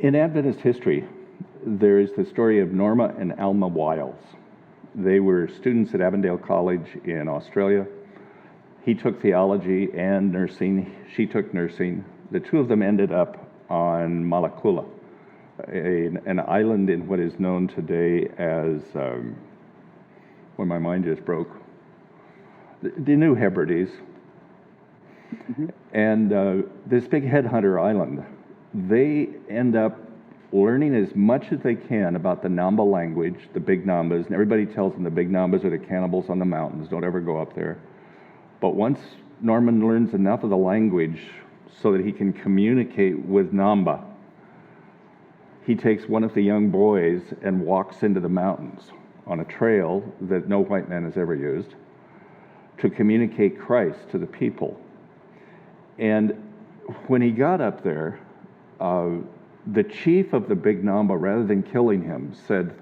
In Adventist history, there is the story of Norma and Alma Wiles. They were students at Avondale College in Australia. He took theology and nursing. She took nursing. The two of them ended up on Malakula, an island in what is known today as, when my mind just broke, the New Hebrides. Mm-hmm. And this big headhunter island, they end up learning as much as they can about the Namba language, the Big Nambas, and everybody tells them the Big Nambas are the cannibals on the mountains, don't ever go up there. But once Norman learns enough of the language so that he can communicate with Namba, he takes one of the young boys and walks into the mountains on a trail that no white man has ever used to communicate Christ to the people. And when he got up there, the chief of the Big Namba, rather than killing him, said,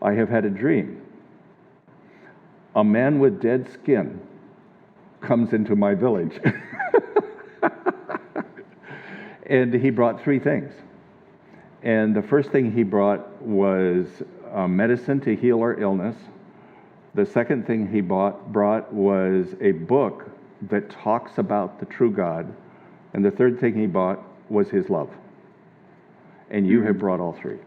"I have had a dream. A man with dead skin comes into my village." And he brought three things. And the first thing he brought was medicine to heal our illness. The second thing he brought was a book that talks about the true God. And the third thing he brought was his love. And you have brought all three.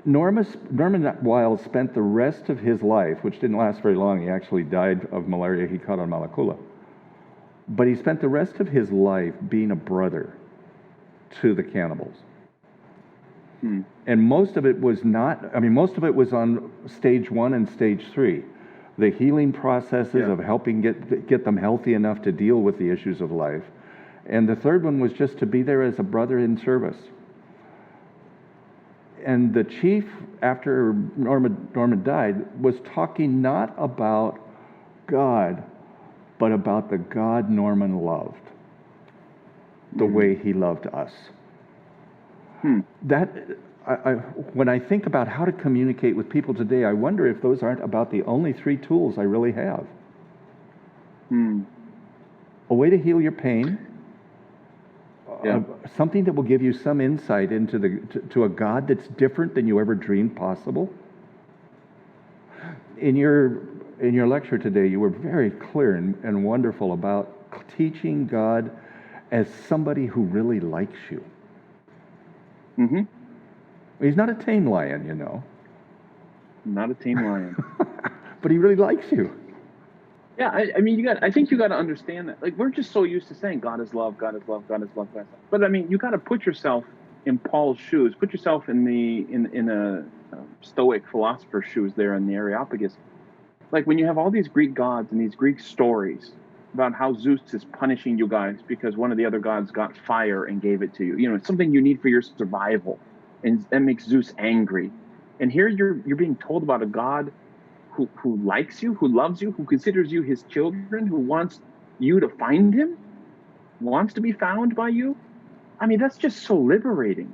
Norman Wiles spent the rest of his life, which didn't last very long. He actually died of malaria he caught on Malakula. But he spent the rest of his life being a brother to the cannibals. And most of it was most of it was on stage 1 and stage 3. The healing processes of helping get them healthy enough to deal with the issues of life. And the third one was just to be there as a brother in service. And the chief, after Norman died, was talking not about God, but about the God Norman loved, the way he loved us. When I think about how to communicate with people today, I wonder if those aren't about the only three tools I really have. A way to heal your pain, something that will give you some insight into to a God that's different than you ever dreamed possible. In your lecture today, you were very clear and wonderful about teaching God as somebody who really likes you. He's not a tame lion, you know. Not a tame lion. But he really likes you. Yeah, I mean, I think you got to understand that. Like, we're just so used to saying God is love, God is love, God is love, God is love. But I mean, you got to put yourself in Paul's shoes. Put yourself in a Stoic philosopher's shoes there in the Areopagus. Like, when you have all these Greek gods and these Greek stories about how Zeus is punishing you guys because one of the other gods got fire and gave it to you. You know, it's something you need for your survival, and that makes Zeus angry. And here you're being told about a God who likes you, who loves you, who considers you his children, who wants you to find him, wants to be found by you. I mean, that's just so liberating.